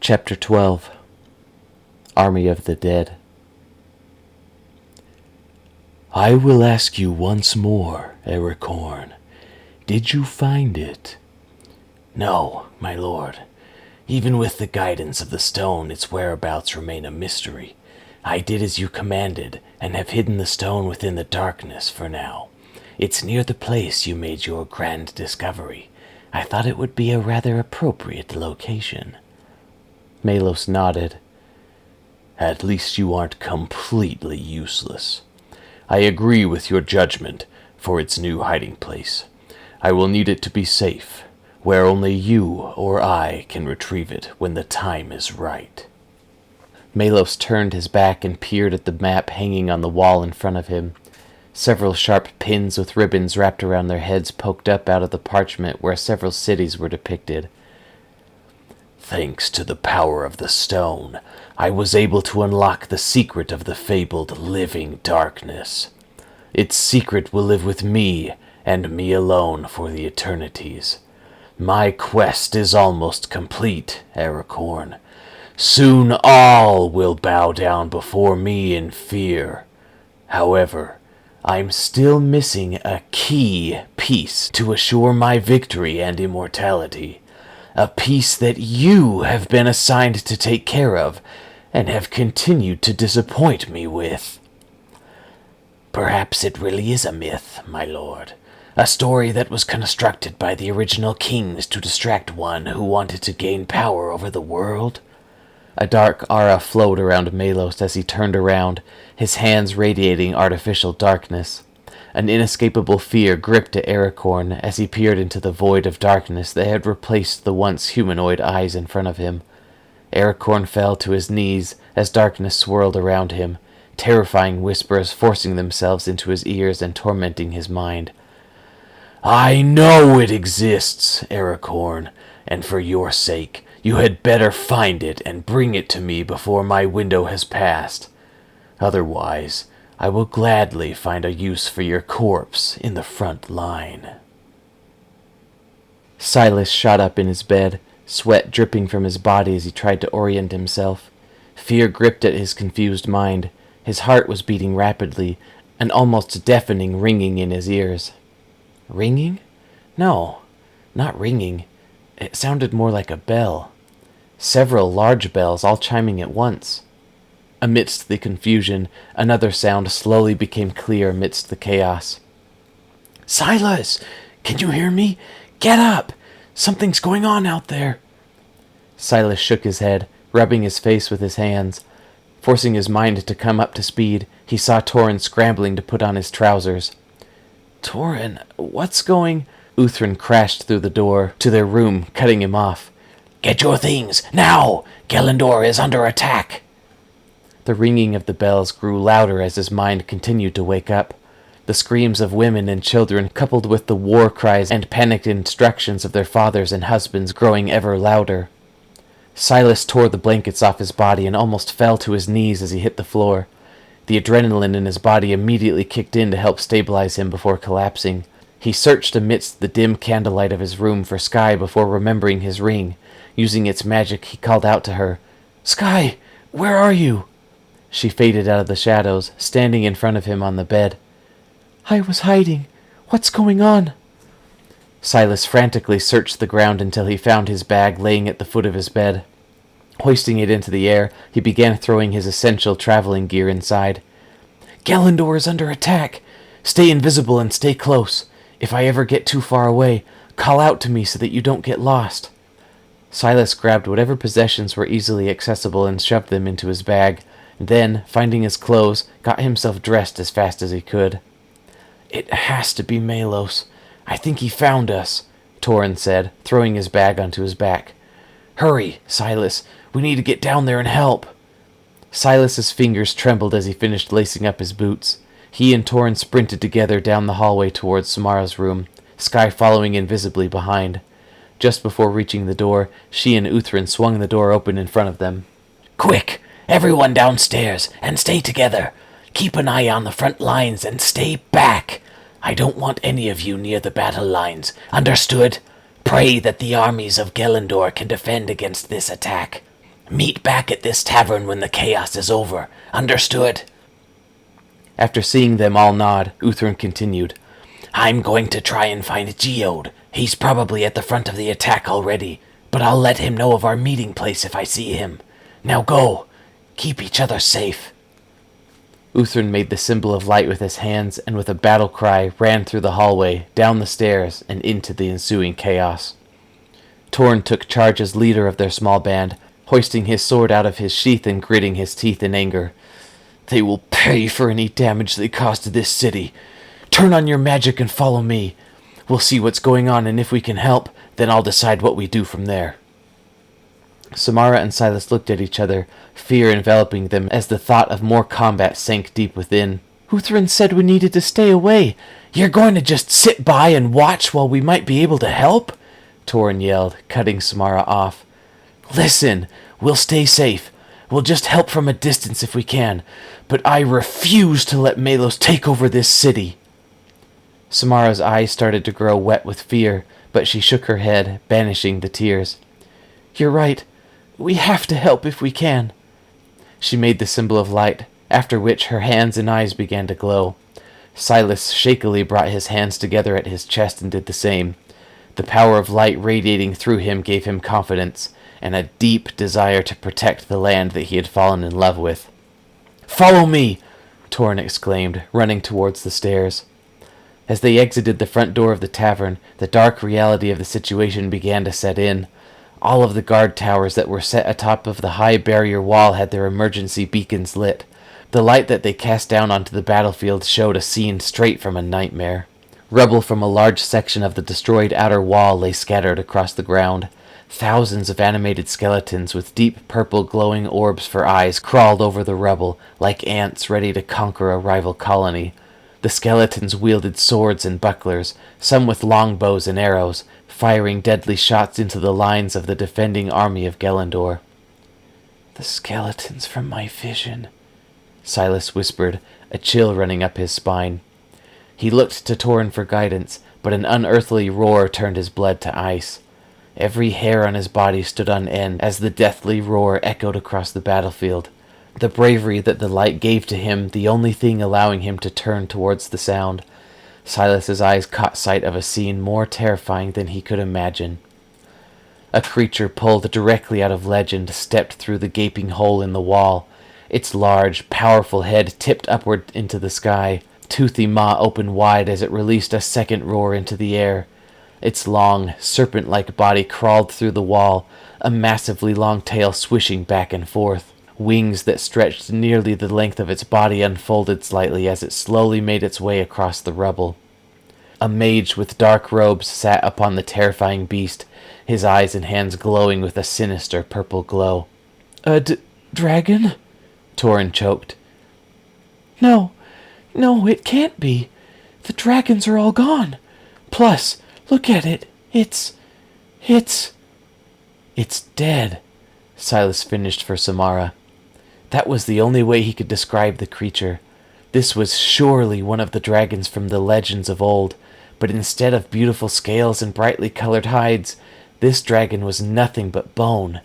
Chapter 12 Army of the Dead. I will ask you once more, Ericorn. Did you find it? No, my lord. Even with the guidance of the stone, its whereabouts remain a mystery. I did as you commanded, and have hidden the stone within the darkness for now. It's near the place you made your grand discovery. I thought it would be a rather appropriate location. Melos nodded. At least you aren't completely useless. I agree with your judgment for its new hiding place. I will need it to be safe, where only you or I can retrieve it when the time is right. Melos turned his back and peered at the map hanging on the wall in front of him. Several sharp pins with ribbons wrapped around their heads poked up out of the parchment where several cities were depicted. Thanks to the power of the stone, I was able to unlock the secret of the fabled living darkness. Its secret will live with me, and me alone, for the eternities. My quest is almost complete, Ericorn. Soon all will bow down before me in fear. However, I'm still missing a key piece to assure my victory and immortality. A piece that you have been assigned to take care of, and have continued to disappoint me with. Perhaps it really is a myth, my lord. A story that was constructed by the original kings to distract one who wanted to gain power over the world. A dark aura flowed around Melos as he turned around, his hands radiating artificial darkness. An inescapable fear gripped at Ericorn as he peered into the void of darkness that had replaced the once humanoid eyes in front of him. Ericorn fell to his knees as darkness swirled around him, terrifying whispers forcing themselves into his ears and tormenting his mind. I know it exists, Ericorn, and for your sake, you had better find it and bring it to me before my window has passed. Otherwise, I will gladly find a use for your corpse in the front line. Silas shot up in his bed, sweat dripping from his body as he tried to orient himself. Fear gripped at his confused mind. His heart was beating rapidly, an almost deafening ringing in his ears. Ringing? No, not ringing. It sounded more like a bell. Several large bells all chiming at once. Amidst the confusion, another sound slowly became clear amidst the chaos. Silas! Can you hear me? Get up! Something's going on out there! Silas shook his head, rubbing his face with his hands. Forcing his mind to come up to speed, he saw Torin scrambling to put on his trousers. Torin, what's going... Uthrin crashed through the door to their room, cutting him off. Get your things, now! Gelendor is under attack! The ringing of the bells grew louder as his mind continued to wake up. The screams of women and children, coupled with the war cries and panicked instructions of their fathers and husbands, growing ever louder. Silas tore the blankets off his body and almost fell to his knees as he hit the floor. The adrenaline in his body immediately kicked in to help stabilize him before collapsing. He searched amidst the dim candlelight of his room for Skye before remembering his ring. Using its magic, he called out to her. "Skye, where are you?" She faded out of the shadows, standing in front of him on the bed. "I was hiding. What's going on?" Silas frantically searched the ground until he found his bag laying at the foot of his bed. Hoisting it into the air, he began throwing his essential traveling gear inside. "Gelendor is under attack. Stay invisible and stay close. If I ever get too far away, call out to me so that you don't get lost." Silas grabbed whatever possessions were easily accessible and shoved them into his bag. Then, finding his clothes, got himself dressed as fast as he could. "It has to be Melos. I think he found us," Torin said, throwing his bag onto his back. "Hurry, Silas. We need to get down there and help." Silas's fingers trembled as he finished lacing up his boots. He and Torin sprinted together down the hallway towards Samara's room, Skye following invisibly behind. Just before reaching the door, she and Uthrin swung the door open in front of them. "Quick! Everyone downstairs, and stay together. Keep an eye on the front lines and stay back. I don't want any of you near the battle lines. Understood? Pray that the armies of Gelendor can defend against this attack." Meet back at this tavern when the chaos is over. Understood? After seeing them all nod, Uthrin continued. I'm going to try and find Geode. He's probably at the front of the attack already, but I'll let him know of our meeting place if I see him. Now go. Keep each other safe. Uthrin made the symbol of light with his hands and with a battle cry ran through the hallway, down the stairs, and into the ensuing chaos. Torn took charge as leader of their small band, hoisting his sword out of his sheath and gritting his teeth in anger. They will pay for any damage they caused to this city. Turn on your magic and follow me. We'll see what's going on, and if we can help, then I'll decide what we do from there. Samara and Silas looked at each other, fear enveloping them as the thought of more combat sank deep within. Uthrin said we needed to stay away. You're going to just sit by and watch while we might be able to help? Torrin yelled, cutting Samara off. Listen, we'll stay safe. We'll just help from a distance if we can, but I refuse to let Melos take over this city. Samara's eyes started to grow wet with fear, but she shook her head, banishing the tears. You're right. We have to help if we can. She made the symbol of light, after which her hands and eyes began to glow. Silas shakily brought his hands together at his chest and did the same. The power of light radiating through him gave him confidence, and a deep desire to protect the land that he had fallen in love with. Follow me! Torrin exclaimed, running towards the stairs. As they exited the front door of the tavern, the dark reality of the situation began to set in. All of the guard towers that were set atop of the high barrier wall had their emergency beacons lit. The light that they cast down onto the battlefield showed a scene straight from a nightmare. Rubble from a large section of the destroyed outer wall lay scattered across the ground. Thousands of animated skeletons with deep purple glowing orbs for eyes crawled over the rubble like ants ready to conquer a rival colony. The skeletons wielded swords and bucklers, some with longbows and arrows, firing deadly shots into the lines of the defending army of Gelendor. The skeletons from my vision, Silas whispered, a chill running up his spine. He looked to Torrin for guidance, but an unearthly roar turned his blood to ice. Every hair on his body stood on end as the deathly roar echoed across the battlefield. The bravery that the light gave to him, the only thing allowing him to turn towards the sound. Silas's eyes caught sight of a scene more terrifying than he could imagine. A creature pulled directly out of legend stepped through the gaping hole in the wall. Its large, powerful head tipped upward into the sky. Toothy maw opened wide as it released a second roar into the air. Its long, serpent-like body crawled through the wall, a massively long tail swishing back and forth. Wings that stretched nearly the length of its body unfolded slightly as it slowly made its way across the rubble. A mage with dark robes sat upon the terrifying beast, his eyes and hands glowing with a sinister purple glow. A dragon? Torrin choked. No, it can't be. The dragons are all gone. Plus, look at it. It's dead, Silas finished for Samara. That was the only way he could describe the creature. This was surely one of the dragons from the legends of old, but instead of beautiful scales and brightly colored hides, this dragon was nothing but bone.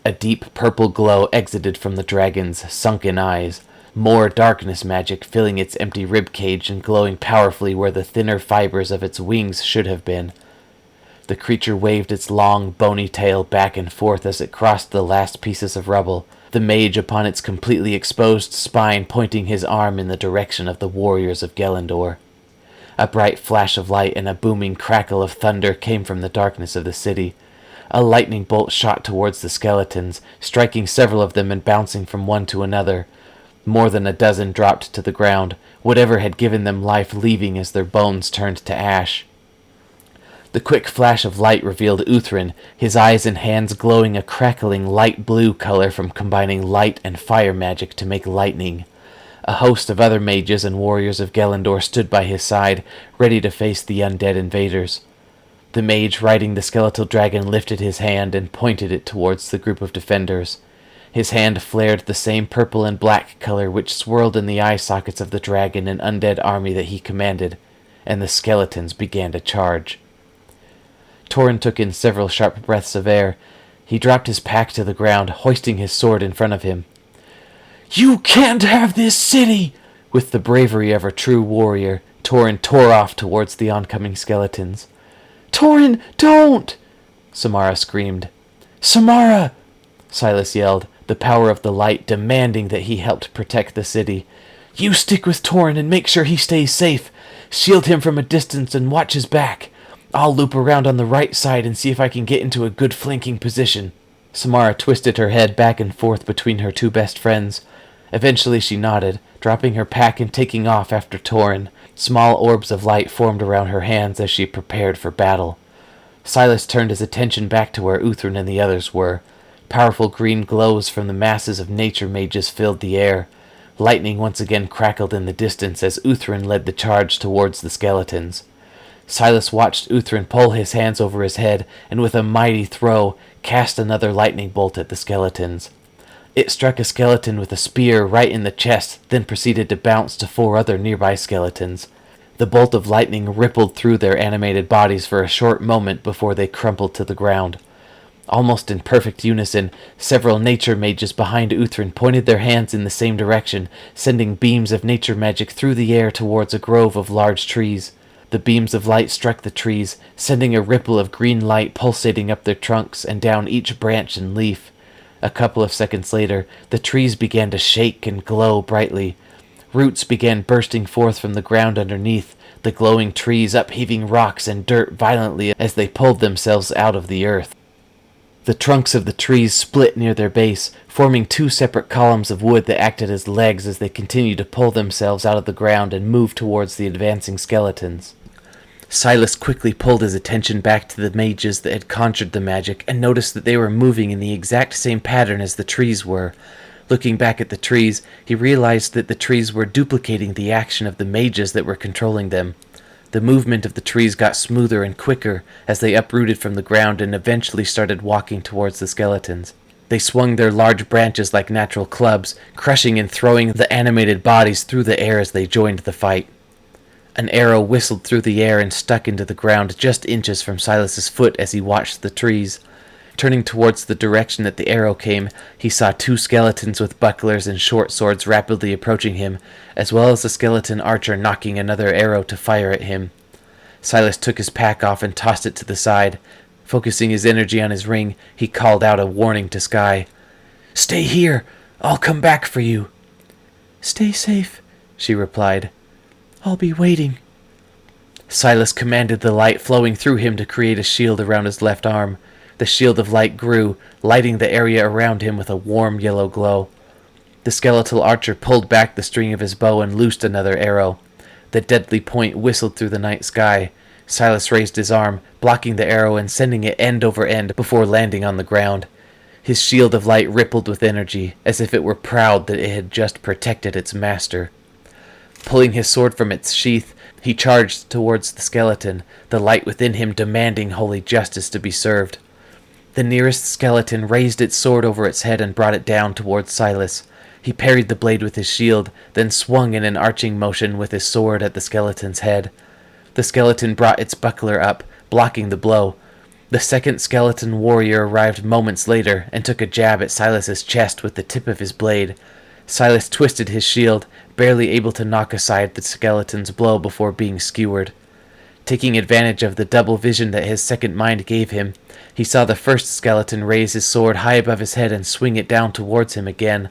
A deep purple glow exited from the dragon's sunken eyes, more darkness magic filling its empty ribcage and glowing powerfully where the thinner fibers of its wings should have been. The creature waved its long, bony tail back and forth as it crossed the last pieces of rubble, the mage upon its completely exposed spine pointing his arm in the direction of the warriors of Gelendor. A bright flash of light and a booming crackle of thunder came from the darkness of the city. A lightning bolt shot towards the skeletons, striking several of them and bouncing from one to another. More than a dozen dropped to the ground, whatever had given them life leaving as their bones turned to ash. The quick flash of light revealed Uthrin, his eyes and hands glowing a crackling light blue color from combining light and fire magic to make lightning. A host of other mages and warriors of Gelendor stood by his side, ready to face the undead invaders. The mage riding the skeletal dragon lifted his hand and pointed it towards the group of defenders. His hand flared the same purple and black color which swirled in the eye sockets of the dragon and undead army that he commanded, and the skeletons began to charge. Torrin took in several sharp breaths of air. He dropped his pack to the ground, hoisting his sword in front of him. "You can't have this city!" With the bravery of a true warrior, Torin tore off towards the oncoming skeletons. "Torin, don't!" Samara screamed. "Samara!" Silas yelled, the power of the light demanding that he helped protect the city. "You stick with Torin and make sure he stays safe. Shield him from a distance and watch his back. I'll loop around on the right side and see if I can get into a good flanking position." Samara twisted her head back and forth between her two best friends. Eventually she nodded, dropping her pack and taking off after Torin. Small orbs of light formed around her hands as she prepared for battle. Silas turned his attention back to where Uthrin and the others were. Powerful green glows from the masses of nature mages filled the air. Lightning once again crackled in the distance as Uthrin led the charge towards the skeletons. Silas watched Uthrin pull his hands over his head and with a mighty throw cast another lightning bolt at the skeletons. It struck a skeleton with a spear right in the chest, then proceeded to bounce to 4 other nearby skeletons. The bolt of lightning rippled through their animated bodies for a short moment before they crumpled to the ground. Almost in perfect unison, several nature mages behind Uthrin pointed their hands in the same direction, sending beams of nature magic through the air towards a grove of large trees. The beams of light struck the trees, sending a ripple of green light pulsating up their trunks and down each branch and leaf. A couple of seconds later, the trees began to shake and glow brightly. Roots began bursting forth from the ground underneath, the glowing trees upheaving rocks and dirt violently as they pulled themselves out of the earth. The trunks of the trees split near their base, forming 2 separate columns of wood that acted as legs as they continued to pull themselves out of the ground and move towards the advancing skeletons. Silas quickly pulled his attention back to the mages that had conjured the magic and noticed that they were moving in the exact same pattern as the trees were. Looking back at the trees, he realized that the trees were duplicating the action of the mages that were controlling them. The movement of the trees got smoother and quicker as they uprooted from the ground and eventually started walking towards the skeletons. They swung their large branches like natural clubs, crushing and throwing the animated bodies through the air as they joined the fight. An arrow whistled through the air and stuck into the ground just inches from Silas's foot as he watched the trees. Turning towards the direction that the arrow came, he saw 2 skeletons with bucklers and short swords rapidly approaching him, as well as a skeleton archer knocking another arrow to fire at him. Silas took his pack off and tossed it to the side. Focusing his energy on his ring, he called out a warning to Skye. "Stay here! I'll come back for you!" "Stay safe," she replied. "I'll be waiting." Silas commanded the light flowing through him to create a shield around his left arm. The shield of light grew, lighting the area around him with a warm yellow glow. The skeletal archer pulled back the string of his bow and loosed another arrow. The deadly point whistled through the night sky. Silas raised his arm, blocking the arrow and sending it end over end before landing on the ground. His shield of light rippled with energy, as if it were proud that it had just protected its master. Pulling his sword from its sheath, he charged towards the skeleton, the light within him demanding holy justice to be served. The nearest skeleton raised its sword over its head and brought it down towards Silas. He parried the blade with his shield, then swung in an arching motion with his sword at the skeleton's head. The skeleton brought its buckler up, blocking the blow. The second skeleton warrior arrived moments later and took a jab at Silas's chest with the tip of his blade. Silas twisted his shield, barely able to knock aside the skeleton's blow before being skewered. Taking advantage of the double vision that his second mind gave him, he saw the first skeleton raise his sword high above his head and swing it down towards him again.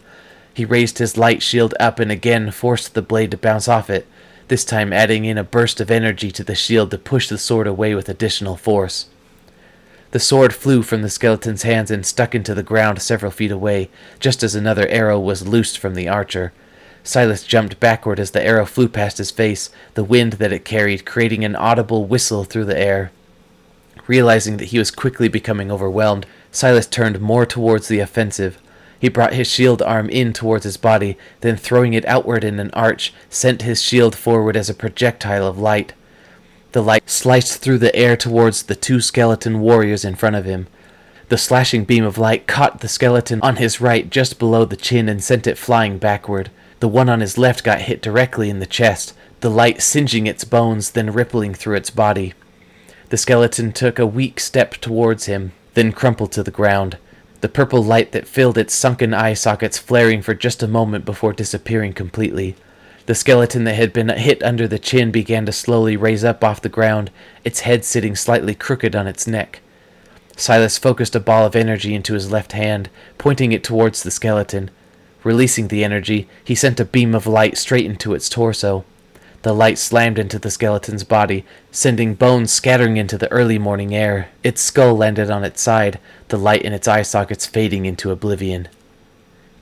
He raised his light shield up and again forced the blade to bounce off it, this time adding in a burst of energy to the shield to push the sword away with additional force. The sword flew from the skeleton's hands and stuck into the ground several feet away, just as another arrow was loosed from the archer. Silas jumped backward as the arrow flew past his face, the wind that it carried creating an audible whistle through the air. Realizing that he was quickly becoming overwhelmed, Silas turned more towards the offensive. He brought his shield arm in towards his body, then throwing it outward in an arch, sent his shield forward as a projectile of light. The light sliced through the air towards the 2 skeleton warriors in front of him. The slashing beam of light caught the skeleton on his right just below the chin and sent it flying backward. The one on his left got hit directly in the chest, the light singeing its bones, then rippling through its body. The skeleton took a weak step towards him, then crumpled to the ground. the purple light that filled its sunken eye sockets flaring for just a moment before disappearing completely. The skeleton that had been hit under the chin began to slowly raise up off the ground, its head sitting slightly crooked on its neck. Silas focused a ball of energy into his left hand, pointing it towards the skeleton. Releasing the energy, he sent a beam of light straight into its torso. The light slammed into the skeleton's body, sending bones scattering into the early morning air. Its skull landed on its side, the light in its eye sockets fading into oblivion.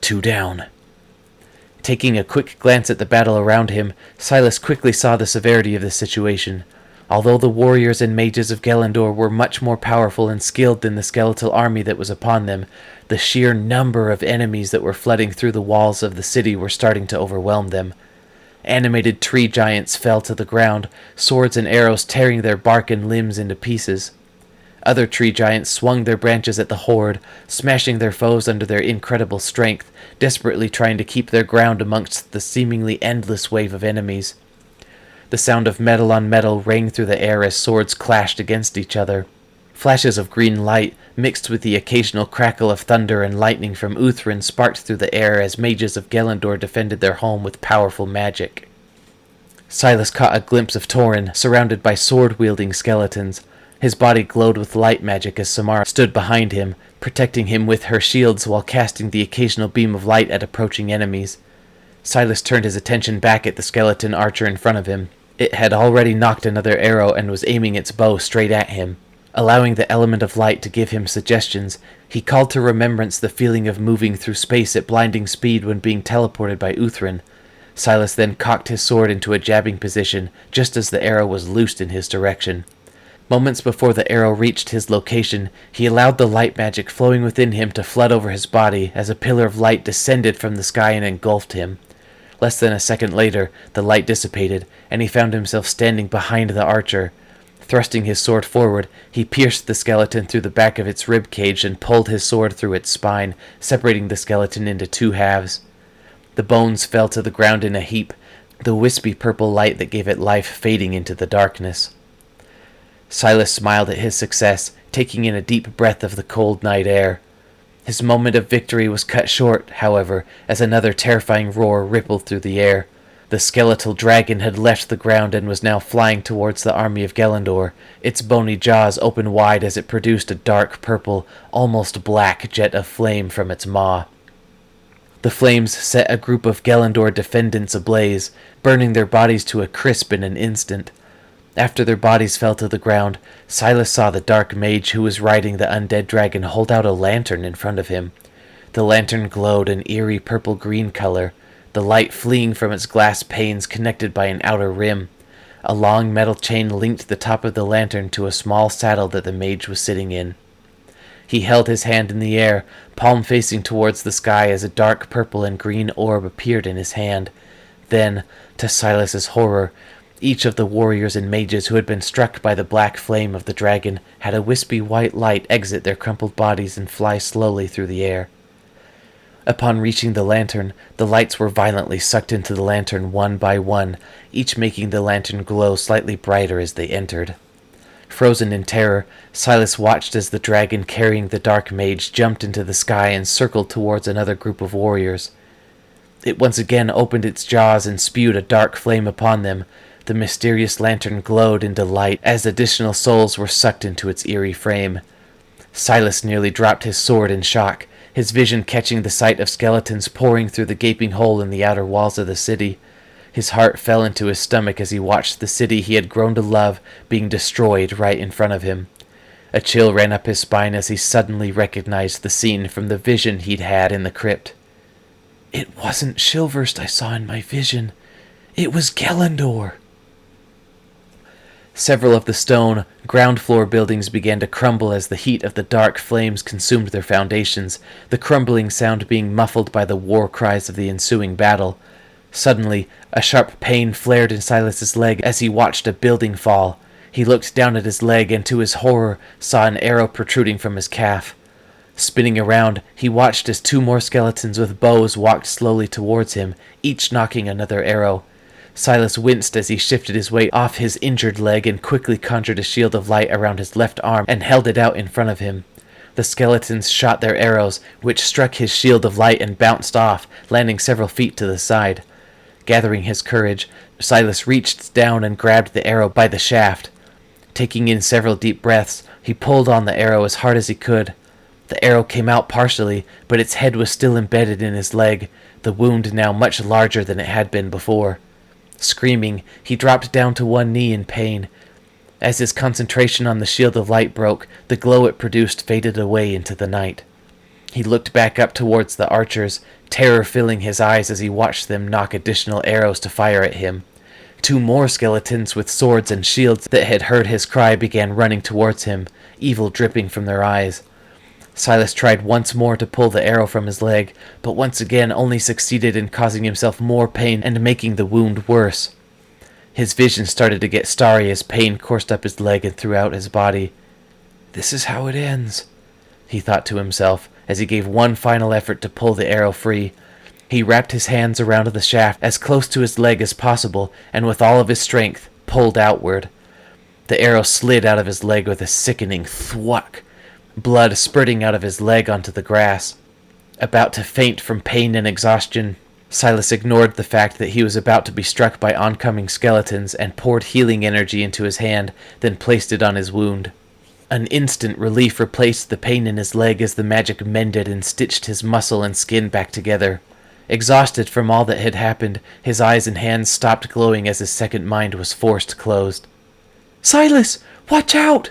2 down. Taking a quick glance at the battle around him, Silas quickly saw the severity of the situation. Although the warriors and mages of Gelendor were much more powerful and skilled than the skeletal army that was upon them, the sheer number of enemies that were flooding through the walls of the city were starting to overwhelm them. Animated tree giants fell to the ground, swords and arrows tearing their bark and limbs into pieces. Other tree giants swung their branches at the horde, smashing their foes under their incredible strength, desperately trying to keep their ground amongst the seemingly endless wave of enemies. The sound of metal on metal rang through the air as swords clashed against each other. Flashes of green light, mixed with the occasional crackle of thunder and lightning from Uthrin, sparked through the air as mages of Gelendor defended their home with powerful magic. Silas caught a glimpse of Torin, surrounded by sword-wielding skeletons. His body glowed with light magic as Samara stood behind him, protecting him with her shields while casting the occasional beam of light at approaching enemies. Silas turned his attention back at the skeleton archer in front of him. It had already knocked another arrow and was aiming its bow straight at him. Allowing the element of light to give him suggestions, he called to remembrance the feeling of moving through space at blinding speed when being teleported by Uthrin. Silas then cocked his sword into a jabbing position, just as the arrow was loosed in his direction. Moments before the arrow reached his location, he allowed the light magic flowing within him to flood over his body as a pillar of light descended from the sky and engulfed him. Less than a second later, the light dissipated, and he found himself standing behind the archer. Thrusting his sword forward, he pierced the skeleton through the back of its rib cage and pulled his sword through its spine, separating the skeleton into 2 halves. The bones fell to the ground in a heap, the wispy purple light that gave it life fading into the darkness. Silas smiled at his success, taking in a deep breath of the cold night air. His moment of victory was cut short, however, as another terrifying roar rippled through the air. The skeletal dragon had left the ground and was now flying towards the army of Gelendor, its bony jaws open wide as it produced a dark purple, almost black jet of flame from its maw. The flames set a group of Gelendor defendants ablaze, burning their bodies to a crisp in an instant. After their bodies fell to the ground, Silas saw the dark mage who was riding the undead dragon hold out a lantern in front of him. The lantern glowed an eerie purple-green color, the light fleeing from its glass panes connected by an outer rim. A long metal chain linked the top of the lantern to a small saddle that the mage was sitting in. He held his hand in the air, palm facing towards the sky as a dark purple and green orb appeared in his hand. Then, to Silas's horror, each of the warriors and mages who had been struck by the black flame of the dragon had a wispy white light exit their crumpled bodies and fly slowly through the air. Upon reaching the lantern, the lights were violently sucked into the lantern one by one, each making the lantern glow slightly brighter as they entered. Frozen in terror, Silas watched as the dragon carrying the dark mage jumped into the sky and circled towards another group of warriors. It once again opened its jaws and spewed a dark flame upon them. The mysterious lantern glowed into light as additional souls were sucked into its eerie frame. Silas nearly dropped his sword in shock, his vision catching the sight of skeletons pouring through the gaping hole in the outer walls of the city. His heart fell into his stomach as he watched the city he had grown to love being destroyed right in front of him. A chill ran up his spine as he suddenly recognized the scene from the vision he'd had in the crypt. It wasn't Shilverst I saw in my vision. It was Gelendor. Several of the stone, ground-floor buildings began to crumble as the heat of the dark flames consumed their foundations, the crumbling sound being muffled by the war cries of the ensuing battle. Suddenly, a sharp pain flared in Silas's leg as he watched a building fall. He looked down at his leg and, to his horror, saw an arrow protruding from his calf. Spinning around, he watched as 2 more skeletons with bows walked slowly towards him, each knocking another arrow. Silas winced as he shifted his weight off his injured leg and quickly conjured a shield of light around his left arm and held it out in front of him. The skeletons shot their arrows, which struck his shield of light and bounced off, landing several feet to the side. Gathering his courage, Silas reached down and grabbed the arrow by the shaft. Taking in several deep breaths, he pulled on the arrow as hard as he could. The arrow came out partially, but its head was still embedded in his leg, the wound now much larger than it had been before. Screaming, he dropped down to one knee in pain. As his concentration on the shield of light broke, the glow it produced faded away into the night. He looked back up towards the archers, terror filling his eyes as he watched them knock additional arrows to fire at him. 2 more skeletons with swords and shields that had heard his cry began running towards him, evil dripping from their eyes. Silas tried once more to pull the arrow from his leg, but once again only succeeded in causing himself more pain and making the wound worse. His vision started to get starry as pain coursed up his leg and throughout his body. "This is how it ends," he thought to himself as he gave one final effort to pull the arrow free. He wrapped his hands around the shaft as close to his leg as possible and with all of his strength pulled outward. The arrow slid out of his leg with a sickening thwack, blood spurting out of his leg onto the grass. About to faint from pain and exhaustion, Silas ignored the fact that he was about to be struck by oncoming skeletons and poured healing energy into his hand, then placed it on his wound. An instant relief replaced the pain in his leg as the magic mended and stitched his muscle and skin back together. Exhausted from all that had happened, his eyes and hands stopped glowing as his second mind was forced closed. "Silas! Watch out!"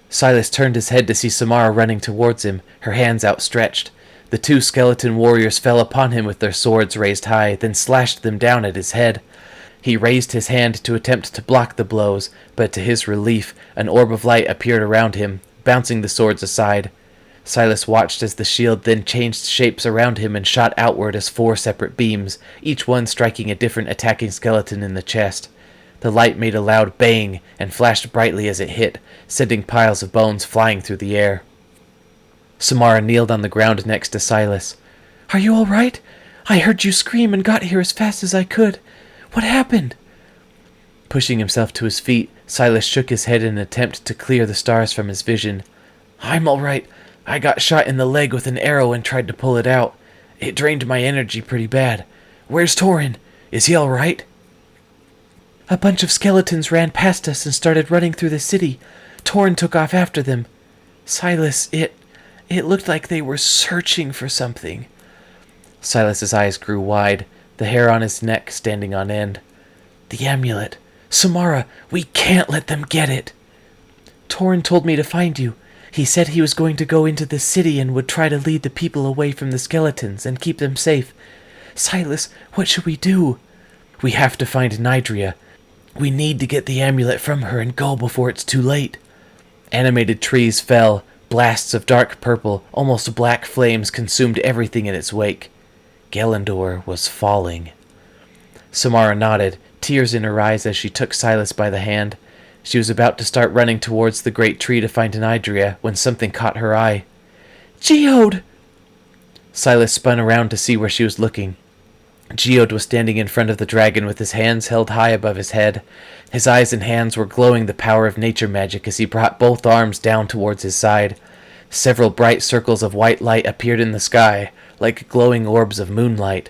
Silas turned his head to see Samara running towards him, her hands outstretched. The 2 skeleton warriors fell upon him with their swords raised high, then slashed them down at his head. He raised his hand to attempt to block the blows, but to his relief, an orb of light appeared around him, bouncing the swords aside. Silas watched as the shield then changed shapes around him and shot outward as 4 separate beams, each one striking a different attacking skeleton in the chest. The light made a loud bang and flashed brightly as it hit, sending piles of bones flying through the air. Samara kneeled on the ground next to Silas. "Are you all right? I heard you scream and got here as fast as I could. What happened?" Pushing himself to his feet, Silas shook his head in an attempt to clear the stars from his vision. "I'm all right. I got shot in the leg with an arrow and tried to pull it out. It drained my energy pretty bad. Where's Torin? Is he all right?" "A bunch of skeletons ran past us and started running through the city. Torin took off after them. Silas, it looked like they were searching for something." Silas's eyes grew wide, the hair on his neck standing on end. "The amulet. Samara, we can't let them get it." "Torin told me to find you. He said he was going to go into the city and would try to lead the people away from the skeletons and keep them safe. Silas, what should we do?" "We have to find Nidria. We need to get the amulet from her and go before it's too late." Animated trees fell. Blasts of dark purple, almost black flames consumed everything in its wake. Gelendor was falling. Samara nodded, tears in her eyes as she took Silas by the hand. She was about to start running towards the great tree to find Nidria when something caught her eye. "Geode!" Silas spun around to see where she was looking. Geode was standing in front of the dragon with his hands held high above his head. His eyes and hands were glowing the power of nature magic as he brought both arms down towards his side. Several bright circles of white light appeared in the sky, like glowing orbs of moonlight.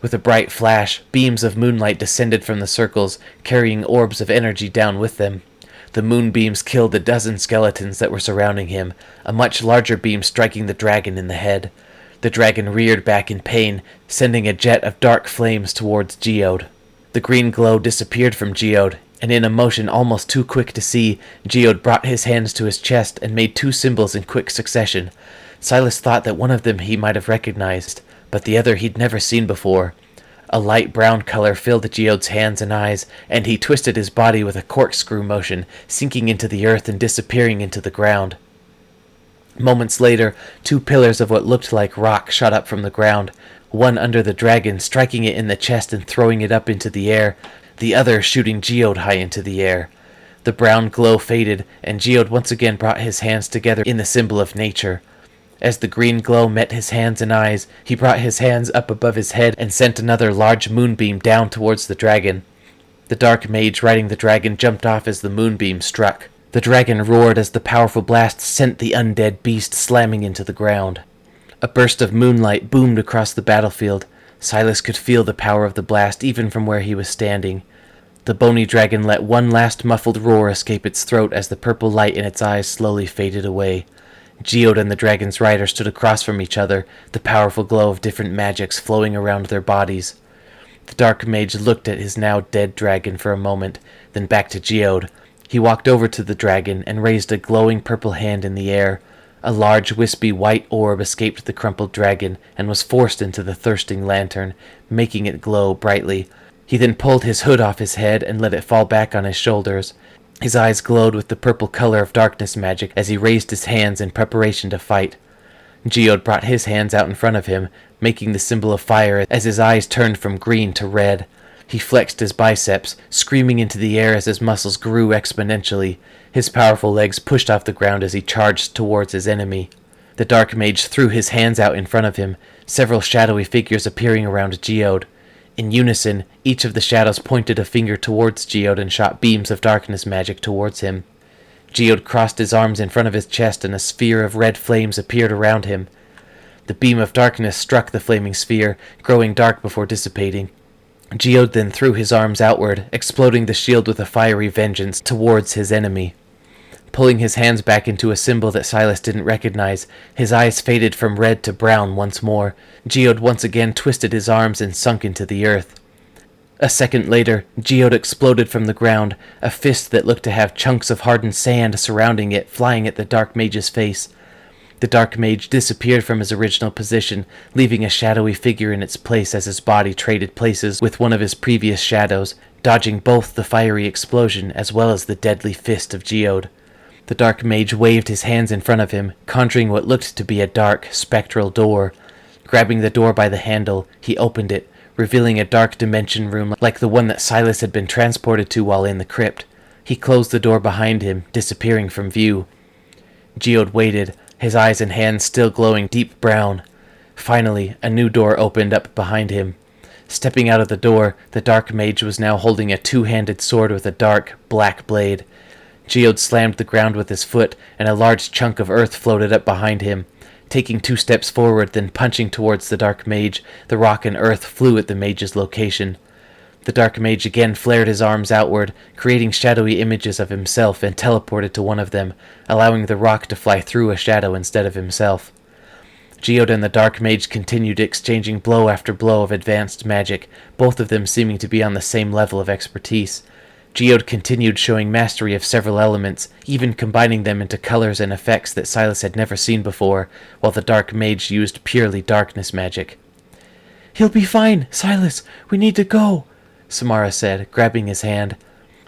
With a bright flash, beams of moonlight descended from the circles, carrying orbs of energy down with them. The moonbeams killed a dozen skeletons that were surrounding him, a much larger beam striking the dragon in the head. The dragon reared back in pain, sending a jet of dark flames towards Geode. The green glow disappeared from Geode, and in a motion almost too quick to see, Geode brought his hands to his chest and made 2 symbols in quick succession. Silas thought that one of them he might have recognized, but the other he'd never seen before. A light brown color filled Geode's hands and eyes, and he twisted his body with a corkscrew motion, sinking into the earth and disappearing into the ground. Moments later, 2 pillars of what looked like rock shot up from the ground, one under the dragon, striking it in the chest and throwing it up into the air, the other shooting Geode high into the air. The brown glow faded, and Geode once again brought his hands together in the symbol of nature. As the green glow met his hands and eyes, he brought his hands up above his head and sent another large moonbeam down towards the dragon. The dark mage riding the dragon jumped off as the moonbeam struck. The dragon roared as the powerful blast sent the undead beast slamming into the ground. A burst of moonlight boomed across the battlefield. Silas could feel the power of the blast even from where he was standing. The bony dragon let one last muffled roar escape its throat as the purple light in its eyes slowly faded away. Geode and the dragon's rider stood across from each other, the powerful glow of different magics flowing around their bodies. The dark mage looked at his now dead dragon for a moment, then back to Geode. He walked over to the dragon and raised a glowing purple hand in the air. A large, wispy white orb escaped the crumpled dragon and was forced into the thirsting lantern, making it glow brightly. He then pulled his hood off his head and let it fall back on his shoulders. His eyes glowed with the purple color of darkness magic as he raised his hands in preparation to fight. Geode brought his hands out in front of him, making the symbol of fire as his eyes turned from green to red. He flexed his biceps, screaming into the air as his muscles grew exponentially. His powerful legs pushed off the ground as he charged towards his enemy. The dark mage threw his hands out in front of him, several shadowy figures appearing around Geode. In unison, each of the shadows pointed a finger towards Geode and shot beams of darkness magic towards him. Geode crossed his arms in front of his chest and a sphere of red flames appeared around him. The beam of darkness struck the flaming sphere, growing dark before dissipating. Geode then threw his arms outward, exploding the shield with a fiery vengeance towards his enemy. Pulling his hands back into a symbol that Silas didn't recognize, his eyes faded from red to brown once more. Geode once again twisted his arms and sunk into the earth. A second later, Geode exploded from the ground, a fist that looked to have chunks of hardened sand surrounding it flying at the dark mage's face. The dark mage disappeared from his original position, leaving a shadowy figure in its place as his body traded places with one of his previous shadows, dodging both the fiery explosion as well as the deadly fist of Geode. The dark mage waved his hands in front of him, conjuring what looked to be a dark, spectral door. Grabbing the door by the handle, he opened it, revealing a dark dimension room like the one that Silas had been transported to while in the crypt. He closed the door behind him, disappearing from view. Geode waited, his eyes and hands still glowing deep brown. Finally, a new door opened up behind him. Stepping out of the door, the dark mage was now holding a two-handed sword with a dark, black blade. Geode slammed the ground with his foot, and a large chunk of earth floated up behind him. Taking 2 steps forward, then punching towards the dark mage, the rock and earth flew at the mage's location. The dark mage again flared his arms outward, creating shadowy images of himself, and teleported to one of them, allowing the rock to fly through a shadow instead of himself. Geode and the dark mage continued exchanging blow after blow of advanced magic, both of them seeming to be on the same level of expertise. Geode continued showing mastery of several elements, even combining them into colors and effects that Silas had never seen before, while the dark mage used purely darkness magic. "He'll be fine, Silas. We need to go," Samara said, grabbing his hand.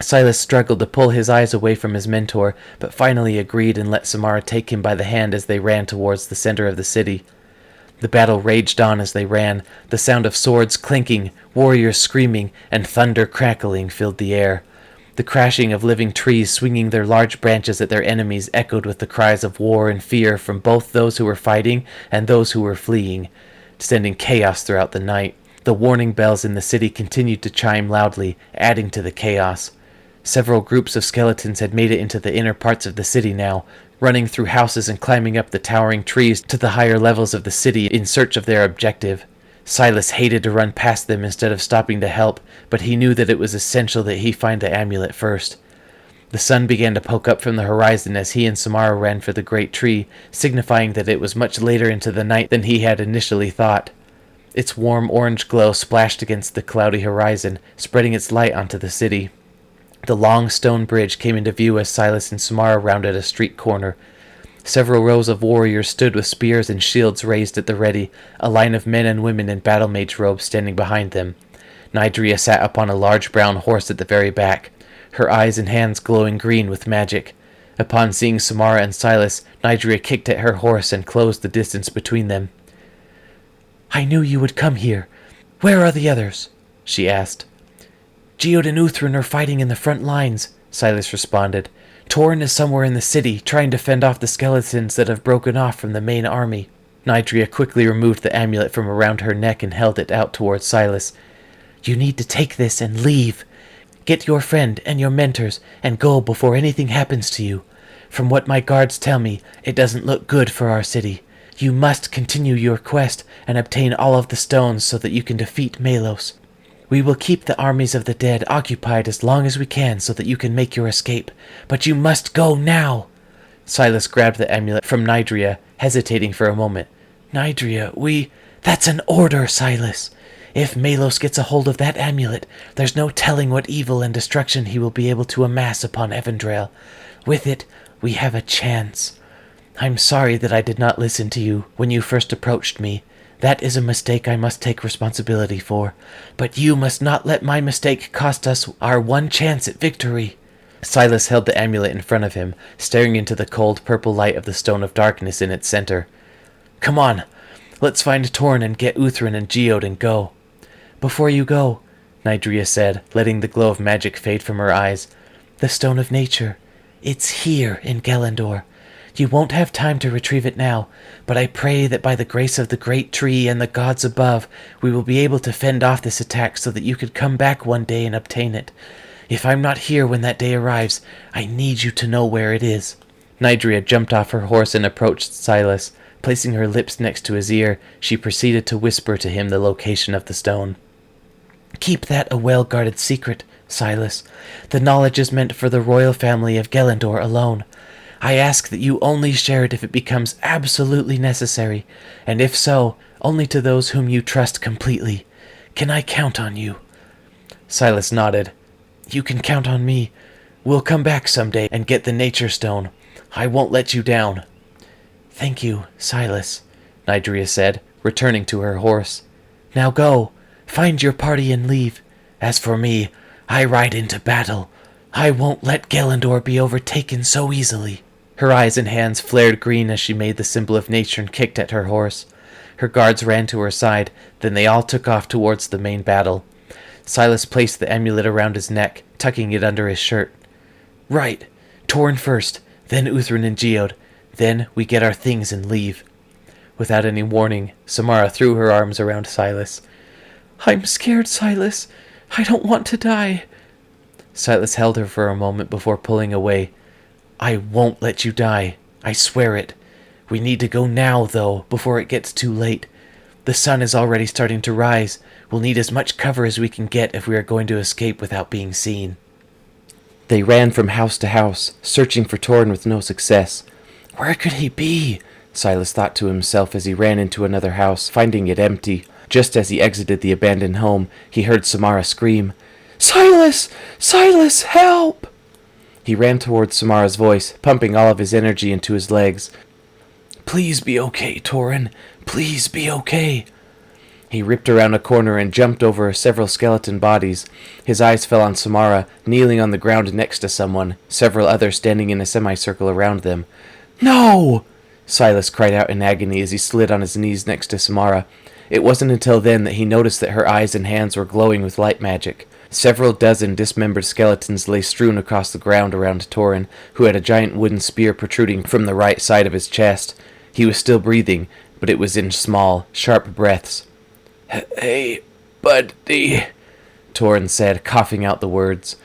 Silas struggled to pull his eyes away from his mentor, but finally agreed and let Samara take him by the hand as they ran towards the center of the city. The battle raged on as they ran. The sound of swords clinking, warriors screaming, and thunder crackling filled the air. The crashing of living trees swinging their large branches at their enemies echoed with the cries of war and fear from both those who were fighting and those who were fleeing, sending chaos throughout the night. The warning bells in the city continued to chime loudly, adding to the chaos. Several groups of skeletons had made it into the inner parts of the city now, running through houses and climbing up the towering trees to the higher levels of the city in search of their objective. Silas hated to run past them instead of stopping to help, but he knew that it was essential that he find the amulet first. The sun began to poke up from the horizon as he and Samara ran for the great tree, signifying that it was much later into the night than he had initially thought. Its warm orange glow splashed against the cloudy horizon, spreading its light onto the city. The long stone bridge came into view as Silas and Samara rounded a street corner. Several rows of warriors stood with spears and shields raised at the ready, a line of men and women in battle mage robes standing behind them. Nidria sat upon a large brown horse at the very back, her eyes and hands glowing green with magic. Upon seeing Samara and Silas, Nidria kicked at her horse and closed the distance between them. "I knew you would come here. Where are the others?" she asked. "Geode and Uthrin are fighting in the front lines," Silas responded. "Torin is somewhere in the city, trying to fend off the skeletons that have broken off from the main army." Nidria quickly removed the amulet from around her neck and held it out towards Silas. "You need to take this and leave. Get your friend and your mentors and go before anything happens to you. From what my guards tell me, it doesn't look good for our city. You must continue your quest and obtain all of the stones so that you can defeat Melos. We will keep the armies of the dead occupied as long as we can so that you can make your escape. But you must go now!" Silas grabbed the amulet from Nidria, hesitating for a moment. "Nidria, That's an order, Silas. If Melos gets a hold of that amulet, there's no telling what evil and destruction he will be able to amass upon Evandrel. With it, we have a chance. I'm sorry that I did not listen to you when you first approached me. That is a mistake I must take responsibility for. But you must not let my mistake cost us our one chance at victory." Silas held the amulet in front of him, staring into the cold purple light of the Stone of Darkness in its center. "Come on, let's find Torn and get Uthrin and Geode and go." "Before you go," Nidria said, letting the glow of magic fade from her eyes, "the Stone of Nature. It's here in Gelendor. You won't have time to retrieve it now, but I pray that by the grace of the great tree and the gods above, we will be able to fend off this attack so that you could come back one day and obtain it. If I'm not here when that day arrives, I need you to know where it is." Nidria jumped off her horse and approached Silas. Placing her lips next to his ear, she proceeded to whisper to him the location of the stone. "Keep that a well-guarded secret, Silas. The knowledge is meant for the royal family of Gelendor alone. I ask that you only share it if it becomes absolutely necessary, and if so, only to those whom you trust completely. Can I count on you?" Silas nodded. "You can count on me. We'll come back someday and get the Nature Stone. I won't let you down." "Thank you, Silas," Nidria said, returning to her horse. "Now go. Find your party and leave. As for me, I ride into battle. I won't let Gelendor be overtaken so easily." Her eyes and hands flared green as she made the symbol of nature and kicked at her horse. Her guards ran to her side, then they all took off towards the main battle. Silas placed the amulet around his neck, tucking it under his shirt. "Right. Torn first, then Uthrin and Geode. Then we get our things and leave." Without any warning, Samara threw her arms around Silas. "I'm scared, Silas. I don't want to die." Silas held her for a moment before pulling away. "I won't let you die. I swear it. We need to go now, though, before it gets too late. The sun is already starting to rise. We'll need as much cover as we can get if we are going to escape without being seen." They ran from house to house, searching for Torn with no success. "Where could he be?" Silas thought to himself as he ran into another house, finding it empty. Just as he exited the abandoned home, he heard Samara scream, "Silas! Silas, help!" He ran towards Samara's voice, pumping all of his energy into his legs. "Please be okay, Torrin. Please be okay." He ripped around a corner and jumped over several skeleton bodies. His eyes fell on Samara, kneeling on the ground next to someone, several others standing in a semicircle around them. "No!" Silas cried out in agony as he slid on his knees next to Samara. It wasn't until then that he noticed that her eyes and hands were glowing with light magic. Several dozen dismembered skeletons lay strewn across the ground around Torrin, who had a giant wooden spear protruding from the right side of his chest. He was still breathing, but it was in small, sharp breaths. "Hey, buddy," Torrin said, coughing out the words.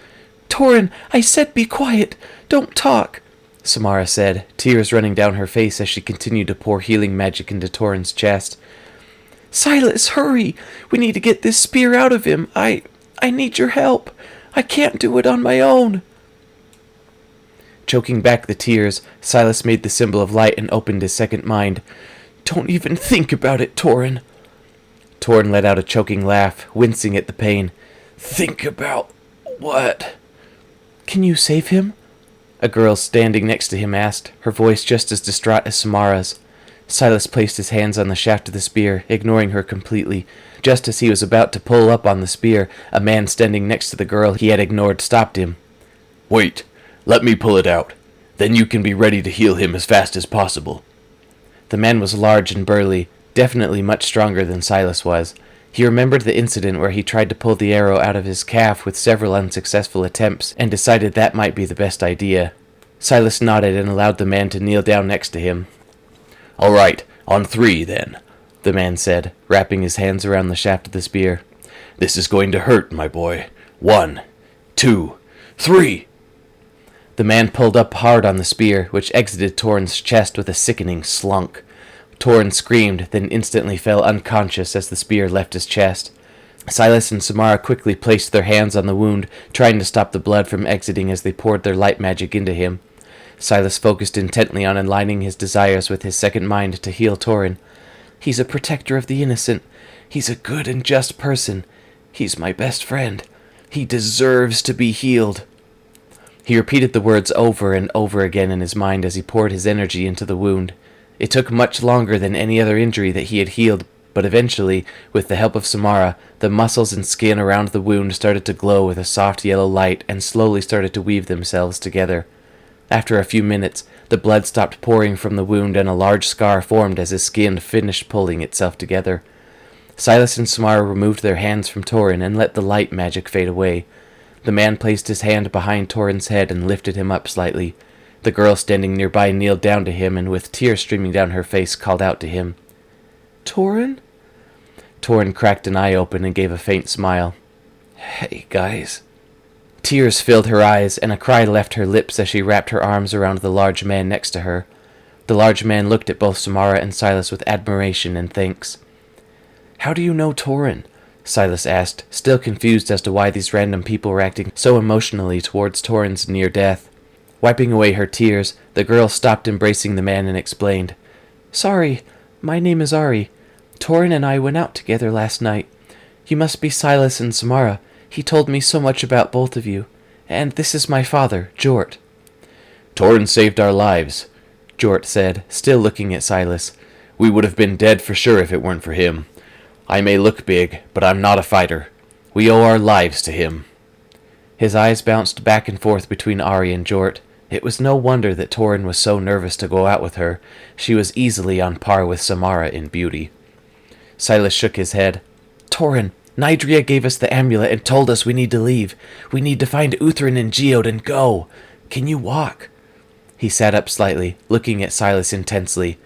"Torrin, I said be quiet. Don't talk," Samara said, tears running down her face as she continued to pour healing magic into Torrin's chest. "Silas, hurry! We need to get this spear out of him. I need your help. I can't do it on my own." Choking back the tears, Silas made the symbol of light and opened his second mind. "Don't even think about it, Torrin." Torrin let out a choking laugh, wincing at the pain. "Think about what?" "Can you save him?" A girl standing next to him asked, her voice just as distraught as Samara's. Silas placed his hands on the shaft of the spear, ignoring her completely. Just as he was about to pull up on the spear, a man standing next to the girl he had ignored stopped him. "Wait, let me pull it out. Then you can be ready to heal him as fast as possible." The man was large and burly, definitely much stronger than Silas was. He remembered the incident where he tried to pull the arrow out of his calf with several unsuccessful attempts, and decided that might be the best idea. Silas nodded and allowed the man to kneel down next to him. "All right, on 3, then," the man said, wrapping his hands around the shaft of the spear. "This is going to hurt, my boy. 1, 2, 3. The man pulled up hard on the spear, which exited Torin's chest with a sickening slunk. Torin screamed, then instantly fell unconscious as the spear left his chest. Silas and Samara quickly placed their hands on the wound, trying to stop the blood from exiting as they poured their light magic into him. Silas focused intently on aligning his desires with his second mind to heal Torin. "He's a protector of the innocent. He's a good and just person. He's my best friend. He deserves to be healed." He repeated the words over and over again in his mind as he poured his energy into the wound. It took much longer than any other injury that he had healed, but eventually, with the help of Samara, the muscles and skin around the wound started to glow with a soft yellow light and slowly started to weave themselves together. After a few minutes, the blood stopped pouring from the wound and a large scar formed as his skin finished pulling itself together. Silas and Samara removed their hands from Torin and let the light magic fade away. The man placed his hand behind Torin's head and lifted him up slightly. The girl standing nearby kneeled down to him and with tears streaming down her face called out to him. "Torin?" Torin cracked an eye open and gave a faint smile. "Hey, guys." Tears filled her eyes, and a cry left her lips as she wrapped her arms around the large man next to her. The large man looked at both Samara and Silas with admiration and thanks. "How do you know Torin?" Silas asked, still confused as to why these random people were acting so emotionally towards Torin's near death. Wiping away her tears, the girl stopped embracing the man and explained. "Sorry, my name is Ari. Torin and I went out together last night. You must be Silas and Samara. He told me so much about both of you. And this is my father, Jort." "Torin saved our lives," Jort said, still looking at Silas. "We would have been dead for sure if it weren't for him. I may look big, but I'm not a fighter. We owe our lives to him." His eyes bounced back and forth between Ari and Jort. It was no wonder that Torin was so nervous to go out with her. She was easily on par with Samara in beauty. Silas shook his head. "Torin, Nidria gave us the amulet and told us we need to leave. We need to find Uthrin and Geode and go. Can you walk?" He sat up slightly, looking at Silas intensely.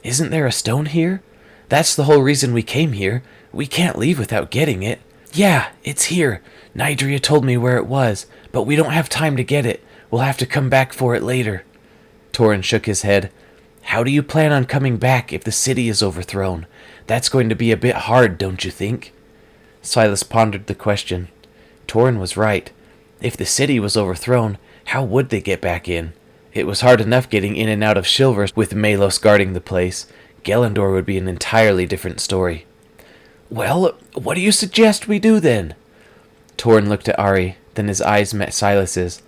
"Isn't there a stone here? That's the whole reason we came here. We can't leave without getting it." "Yeah, it's here. Nidria told me where it was, but we don't have time to get it. We'll have to come back for it later." Torin shook his head. "How do you plan on coming back if the city is overthrown? That's going to be a bit hard, don't you think?" Silas pondered the question. Torin was right. If the city was overthrown, how would they get back in? It was hard enough getting in and out of Shilver with Malos guarding the place. Gelendor would be an entirely different story. "Well, what do you suggest we do then?" Torin looked at Ari, then his eyes met Silas's.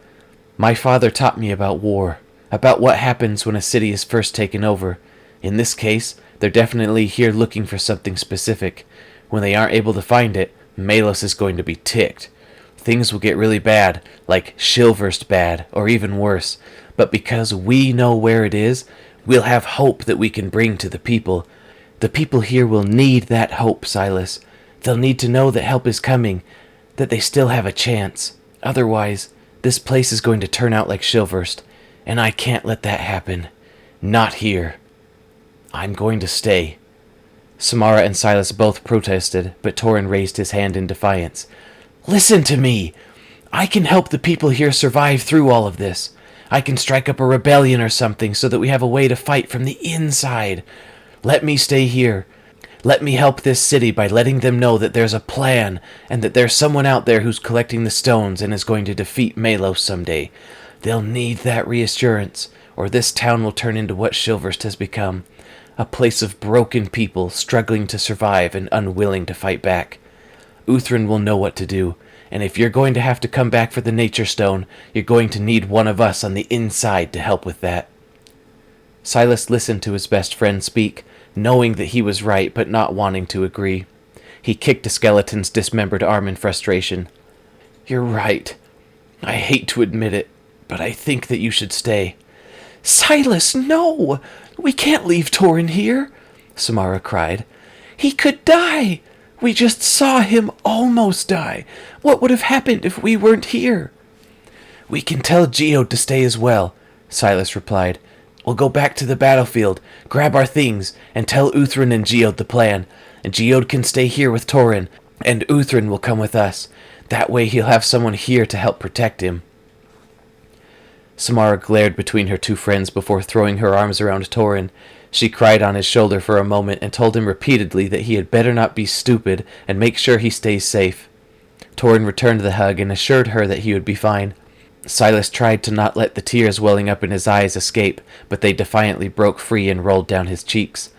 "My father taught me about war, about what happens when a city is first taken over. In this case, they're definitely here looking for something specific. When they aren't able to find it, Malos is going to be ticked. Things will get really bad, like Shilverst bad, or even worse. But because we know where it is, we'll have hope that we can bring to the people. The people here will need that hope, Silas. They'll need to know that help is coming, that they still have a chance. Otherwise, this place is going to turn out like Shilverst, and I can't let that happen. Not here. I'm going to stay." Samara and Silas both protested, but Torin raised his hand in defiance. "Listen to me! I can help the people here survive through all of this. I can strike up a rebellion or something so that we have a way to fight from the inside. Let me stay here. Let me help this city by letting them know that there's a plan and that there's someone out there who's collecting the stones and is going to defeat Malos someday. They'll need that reassurance, or this town will turn into what Shilverst has become. A place of broken people struggling to survive and unwilling to fight back. Uthrin will know what to do, and if you're going to have to come back for the Nature Stone, you're going to need one of us on the inside to help with that." Silas listened to his best friend speak, knowing that he was right but not wanting to agree. He kicked a skeleton's dismembered arm in frustration. "You're right. I hate to admit it, but I think that you should stay." "Silas, no! We can't leave Torin here," Samara cried. "He could die! We just saw him almost die. What would have happened if we weren't here?" "We can tell Geode to stay as well," Silas replied. "We'll go back to the battlefield, grab our things, and tell Uthrin and Geode the plan. And Geode can stay here with Torin, and Uthrin will come with us. That way he'll have someone here to help protect him." Samara glared between her two friends before throwing her arms around Torin. She cried on his shoulder for a moment and told him repeatedly that he had better not be stupid and make sure he stays safe. Torin returned the hug and assured her that he would be fine. Silas tried to not let the tears welling up in his eyes escape, but they defiantly broke free and rolled down his cheeks.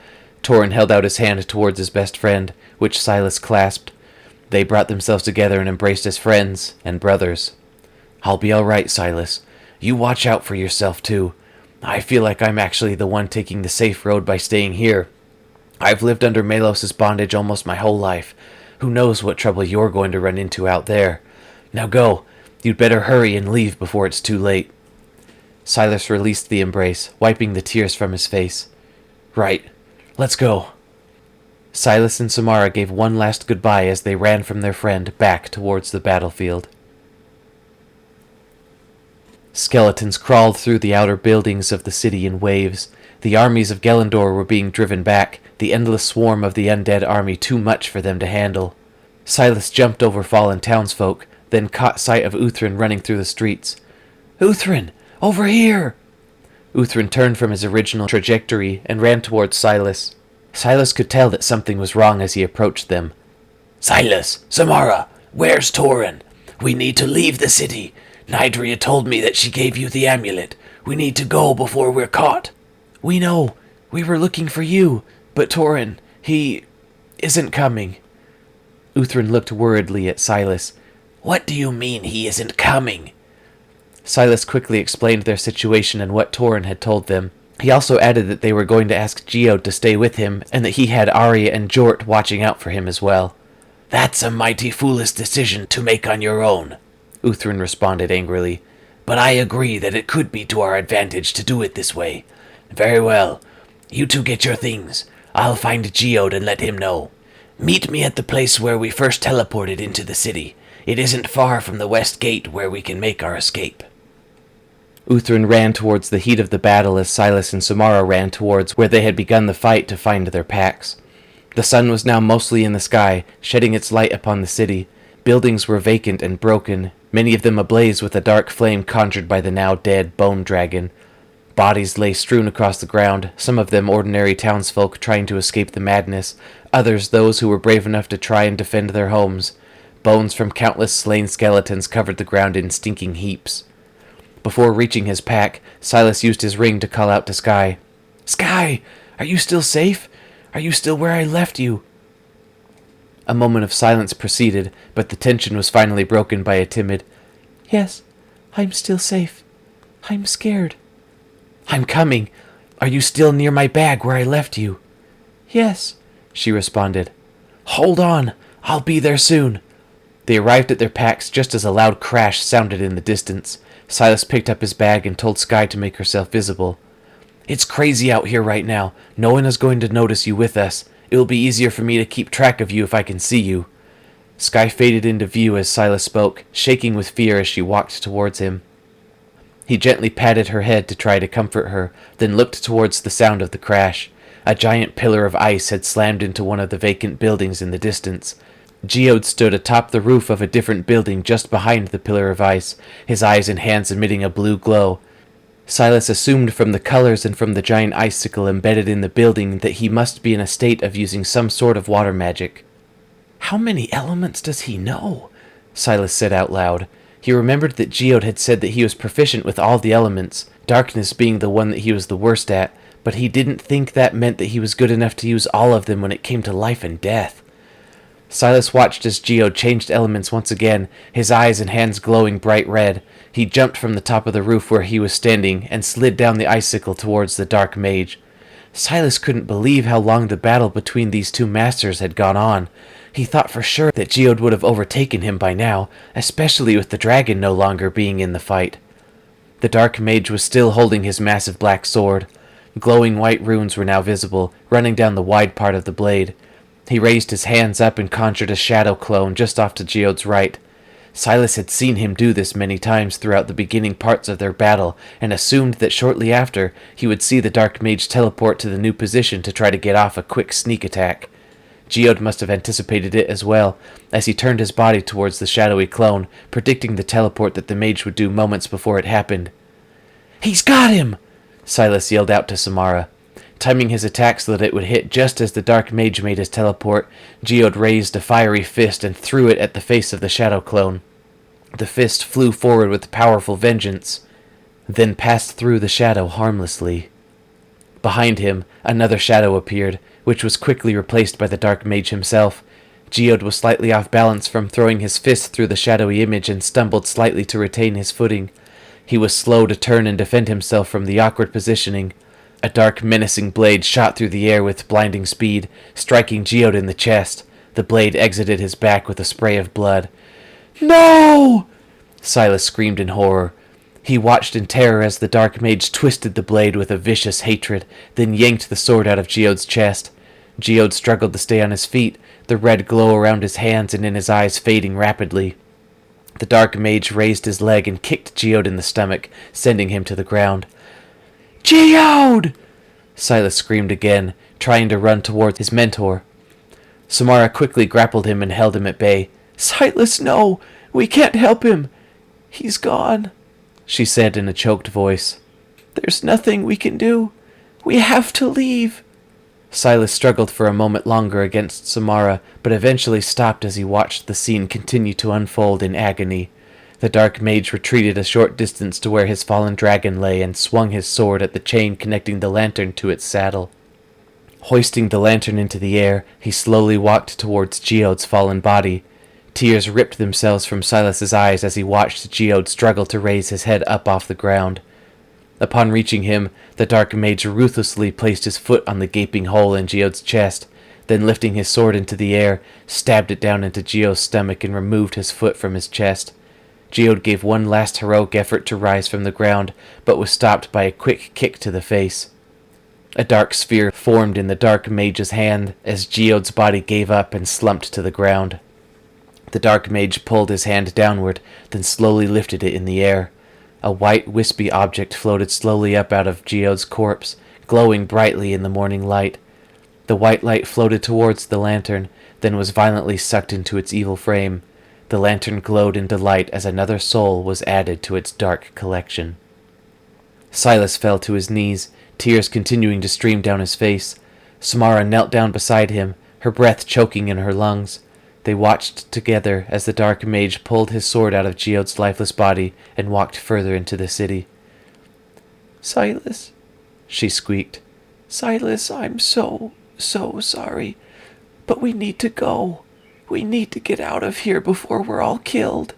Torin held out his hand towards his best friend, which Silas clasped. They brought themselves together and embraced as friends and brothers. "I'll be all right, Silas. You watch out for yourself, too. I feel like I'm actually the one taking the safe road by staying here. I've lived under Melos' bondage almost my whole life. Who knows what trouble you're going to run into out there. Now go. You'd better hurry and leave before it's too late." Silas released the embrace, wiping the tears from his face. "Right. Let's go." Silas and Samara gave one last goodbye as they ran from their friend back towards the battlefield. Skeletons crawled through the outer buildings of the city in waves. The armies of Gelendor were being driven back, the endless swarm of the undead army too much for them to handle. Silas jumped over fallen townsfolk, then caught sight of Uthrin running through the streets. "Uthrin! Over here!" Uthrin turned from his original trajectory and ran towards Silas. Silas could tell that something was wrong as he approached them. "Silas, Samara, where's Torin? We need to leave the city. Nidria told me that she gave you the amulet. We need to go before we're caught." "We know. We were looking for you. But Torin, he isn't coming." Uthrin looked worriedly at Silas. "What do you mean he isn't coming?" Silas quickly explained their situation and what Torin had told them. He also added that they were going to ask Geode to stay with him, and that he had Arya and Jort watching out for him as well. "That's a mighty foolish decision to make on your own," Uthrin responded angrily. "But I agree that it could be to our advantage to do it this way. Very well. You two get your things. I'll find Geode and let him know. Meet me at the place where we first teleported into the city. It isn't far from the west gate where we can make our escape." Uthrin ran towards the heat of the battle as Silas and Samara ran towards where they had begun the fight to find their packs. The sun was now mostly in the sky, shedding its light upon the city. Buildings were vacant and broken, many of them ablaze with a dark flame conjured by the now dead bone dragon. Bodies lay strewn across the ground, some of them ordinary townsfolk trying to escape the madness, others those who were brave enough to try and defend their homes. Bones from countless slain skeletons covered the ground in stinking heaps. Before reaching his pack, Silas used his ring to call out to Sky. "Sky, are you still safe? Are you still where I left you?" A moment of silence proceeded, but the tension was finally broken by a timid, "Yes, I'm still safe. I'm scared." "I'm coming. Are you still near my bag where I left you?" "Yes," she responded. "Hold on. I'll be there soon." They arrived at their packs just as a loud crash sounded in the distance. Silas picked up his bag and told Sky to make herself visible. "It's crazy out here right now. No one is going to notice you with us. It will be easier for me to keep track of you if I can see you." Sky faded into view as Silas spoke, shaking with fear as she walked towards him. He gently patted her head to try to comfort her, then looked towards the sound of the crash. A giant pillar of ice had slammed into one of the vacant buildings in the distance. Geode stood atop the roof of a different building just behind the pillar of ice, his eyes and hands emitting a blue glow. Silas assumed from the colors and from the giant icicle embedded in the building that he must be in a state of using some sort of water magic. "How many elements does he know?" Silas said out loud. He remembered that Geode had said that he was proficient with all the elements, darkness being the one that he was the worst at, but he didn't think that meant that he was good enough to use all of them when it came to life and death. Silas watched as Geode changed elements once again, his eyes and hands glowing bright red. He jumped from the top of the roof where he was standing and slid down the icicle towards the dark mage. Silas couldn't believe how long the battle between these two masters had gone on. He thought for sure that Geode would have overtaken him by now, especially with the dragon no longer being in the fight. The dark mage was still holding his massive black sword. Glowing white runes were now visible, running down the wide part of the blade. He raised his hands up and conjured a shadow clone just off to Geode's right. Silas had seen him do this many times throughout the beginning parts of their battle, and assumed that shortly after he would see the dark mage teleport to the new position to try to get off a quick sneak attack. Geode must have anticipated it as well, as he turned his body towards the shadowy clone, predicting the teleport that the mage would do moments before it happened. "He's got him!" Silas yelled out to Samara. Timing his attack so that it would hit just as the dark mage made his teleport, Geode raised a fiery fist and threw it at the face of the shadow clone. The fist flew forward with powerful vengeance, then passed through the shadow harmlessly. Behind him, another shadow appeared, which was quickly replaced by the dark mage himself. Geode was slightly off balance from throwing his fist through the shadowy image and stumbled slightly to retain his footing. He was slow to turn and defend himself from the awkward positioning. A dark, menacing blade shot through the air with blinding speed, striking Geode in the chest. The blade exited his back with a spray of blood. "No!" Silas screamed in horror. He watched in terror as the dark mage twisted the blade with a vicious hatred, then yanked the sword out of Geode's chest. Geode struggled to stay on his feet, the red glow around his hands and in his eyes fading rapidly. The dark mage raised his leg and kicked Geode in the stomach, sending him to the ground. "Geode!" Silas screamed again, trying to run towards his mentor. Samara quickly grappled him and held him at bay. "Silas, no! We can't help him! He's gone," she said in a choked voice. "There's nothing we can do. We have to leave." Silas struggled for a moment longer against Samara, but eventually stopped as he watched the scene continue to unfold in agony. The dark mage retreated a short distance to where his fallen dragon lay and swung his sword at the chain connecting the lantern to its saddle. Hoisting the lantern into the air, he slowly walked towards Geode's fallen body. Tears ripped themselves from Silas's eyes as he watched Geode struggle to raise his head up off the ground. Upon reaching him, the dark mage ruthlessly placed his foot on the gaping hole in Geode's chest, then lifting his sword into the air, stabbed it down into Geode's stomach and removed his foot from his chest. Geode gave one last heroic effort to rise from the ground, but was stopped by a quick kick to the face. A dark sphere formed in the dark mage's hand as Geode's body gave up and slumped to the ground. The dark mage pulled his hand downward, then slowly lifted it in the air. A white, wispy object floated slowly up out of Geode's corpse, glowing brightly in the morning light. The white light floated towards the lantern, then was violently sucked into its evil frame. The lantern glowed in delight as another soul was added to its dark collection. Silas fell to his knees, tears continuing to stream down his face. Samara knelt down beside him, her breath choking in her lungs. They watched together as the dark mage pulled his sword out of Geode's lifeless body and walked further into the city. "Silas," she squeaked. "Silas, I'm so sorry. But we need to go. We need to get out of here before we're all killed."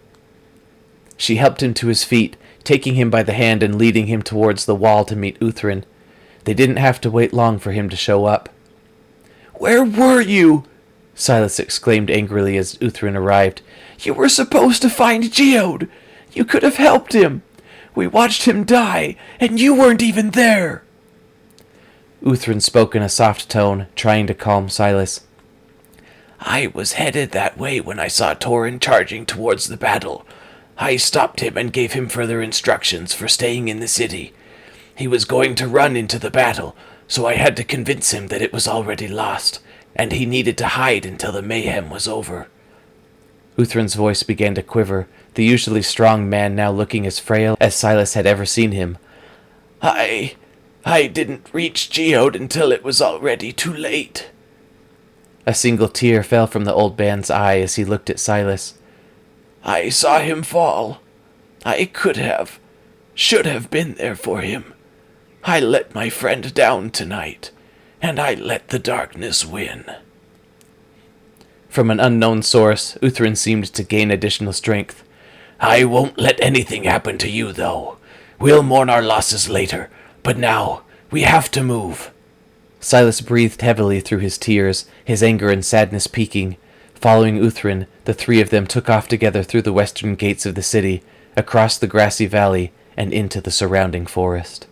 She helped him to his feet, taking him by the hand and leading him towards the wall to meet Uthrin. They didn't have to wait long for him to show up. "Where were you?" Silas exclaimed angrily as Uthrin arrived. "You were supposed to find Geode. You could have helped him. We watched him die, and you weren't even there." Uthrin spoke in a soft tone, trying to calm Silas. "I was headed that way when I saw Torin charging towards the battle. I stopped him and gave him further instructions for staying in the city. He was going to run into the battle, so I had to convince him that it was already lost, and he needed to hide until the mayhem was over." Uthrin's voice began to quiver, the usually strong man now looking as frail as Silas had ever seen him. I didn't reach Geode until it was already too late." A single tear fell from the old man's eye as he looked at Silas. "I saw him fall. I should have been there for him. I let my friend down tonight, and I let the darkness win." From an unknown source, Uthrin seemed to gain additional strength. "I won't let anything happen to you, though. We'll mourn our losses later, but now we have to move." Silas breathed heavily through his tears, his anger and sadness peaking. Following Uthrin, the three of them took off together through the western gates of the city, across the grassy valley, and into the surrounding forest.